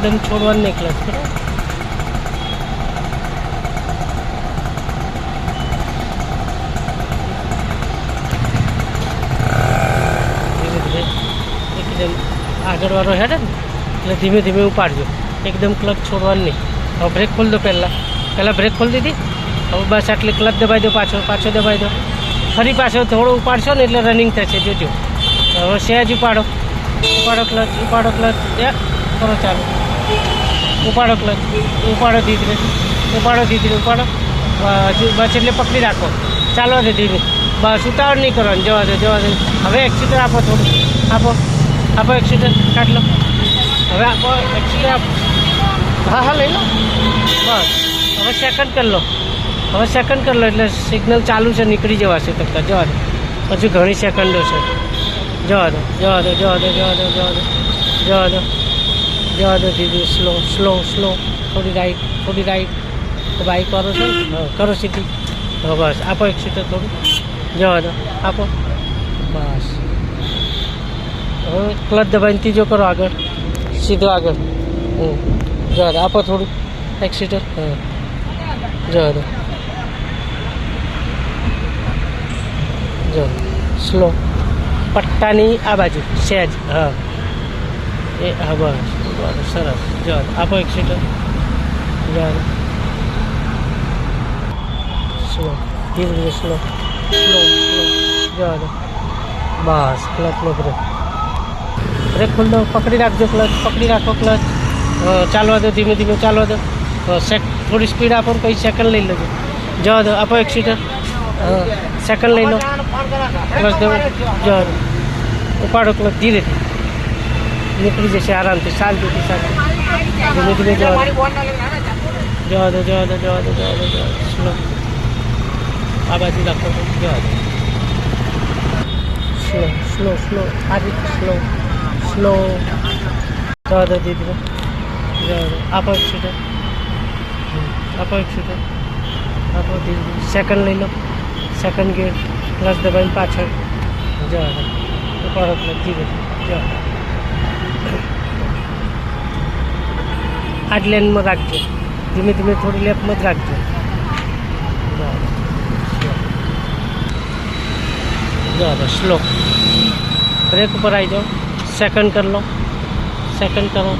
એકદમ છોડવાનું નહીં ક્લચ, બરાબર. ધીમે ધીમે એકદમ આગળવાળો હેડ ને એટલે ધીમે ધીમે ઉપાડજો, એકદમ ક્લચ છોડવાનું નહીં. હવે બ્રેક ખોલી દો. પહેલાં બ્રેક ખોલી દીધી. હવે બસ આટલી ક્લચ દબાવી દો, પાછો દબાવી દો. ફરી પાછો થોડો ઉપાડશો ને એટલે રનિંગ થશે, જોજો. હવે સહેજ ઉપાડો ક્લચ, કરો ચાલુ. ઉપાડો ક્લચ, ઉપાડો ધીરે, ઉપાડો. હજુ બસ એટલે પકડી રાખો, ચાલો દે ધીમે. બસ ઉતાવળ નહીં કરવાનું, જવા દો. હવે એક્સિટર આપો, થોડું આપો એક્સિટર, કાઢ લો. હવે આપો એક્સિટર આપો. હા લઈ લો. બસ હવે સેકન્ડ કરી લો. એટલે સિગ્નલ ચાલુ છે, નીકળી જવાશે તકતા. જવા દો, હજુ ઘણી સેકન્ડો છે. જવા દો દીદી. સ્લો. થોડી રાઈટ. બાઇક વાળો છે ને, કરો સીધી. બસ આપો એક્સિટર થોડું. જવા દો, આપો. બસ હવે ક્લચ દબાઈને ત્રીજો કરો, આગળ સીધો આગળ. જવા દો, આપો થોડું એક્સિટર. જવા દો. સ્લો પટ્ટાની આ બાજુ સહેજ. એ હા બસ સરસ. જવા દો, આપો એક્સિટર. જવા દો. સ્લો, ધીરે સ્લો. જવા દો. બસ ક્લચનો બ્રેક ખોલી દો. પકડી રાખો ક્લચ. ચાલવા દો, ધીમે ચાલવા દો. થોડી સ્પીડ આપો ને પછી સેકન્ડ લઈ લેજો. જવા દો, આપો એક્સિટર. સેકન્ડ લઈ લો. ક્લચ દો. જવા દો, ઉપાડો ક્લચ. ધીરે નીકળી જશે આરામથી, શાંતિથી. ધીમે જવા દો. સ્લો આ બાજુ રાખો. જવા દો. સ્લો આ રીતે સ્લો. જવા દો ધીરે. જવા દો, આપો એક્સિટર. આપો ધીરે. સેકન્ડ લઈ લો. સેકન્ડ ગેર. ક્લચ દબાઈને પાછળ. જવા દો, ઉપાડો ક્લચ. ધીરે જવા દો. આ જ લેનમાં રાખજો, ધીમે થોડી લેફ્ટમાં જ રાખજો. જવા દો. સ્લો બ્રેક ઉપર આવી જાઓ. સેકન્ડ કરી લો. સેકન્ડ કરો.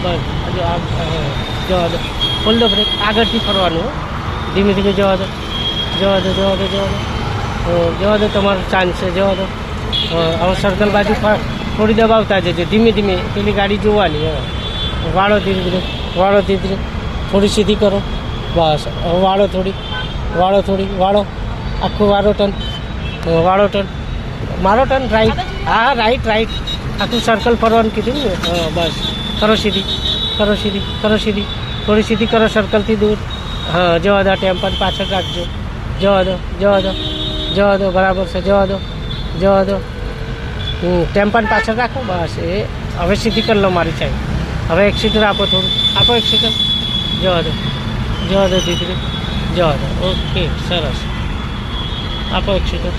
બસ હજુ જવા દો. ખોલ દો બ્રેક. આગળથી ફરવાનું. ધીમે જવા દો. જવા દો, તમારો ચાન્સ છે. જવા દો. હવે સર્કલ બાજુ થોડી દબાવતા જજો, ધીમે પેલી ગાડી જોવાની. વાળો ધીરે. થોડી સીધી કરો. બસ હવે વાળો થોડી. આખું વાળો ટર્ન. મારો ટર્ન રાઈટ. હા રાઈટ. આખું સર્કલ ફરવાનું કીધું ને. બસ કરો સીધી. થોડી સીધી કરો સર્કલથી દૂર. જવા દો. ટેમ્પર પાછળ રાખજો. જવા દો. બરાબર છે. જવા દો. ટેમ્પર પાછળ રાખો. બસ એ હવે સીધી કરી લો મારી સાઈડ. હવે એક્સિટર આપો થોડું. આપો એક્સિટર. જવા દો ધીરે. જવા દો. ઓકે સરસ. આપો એક્સિટર.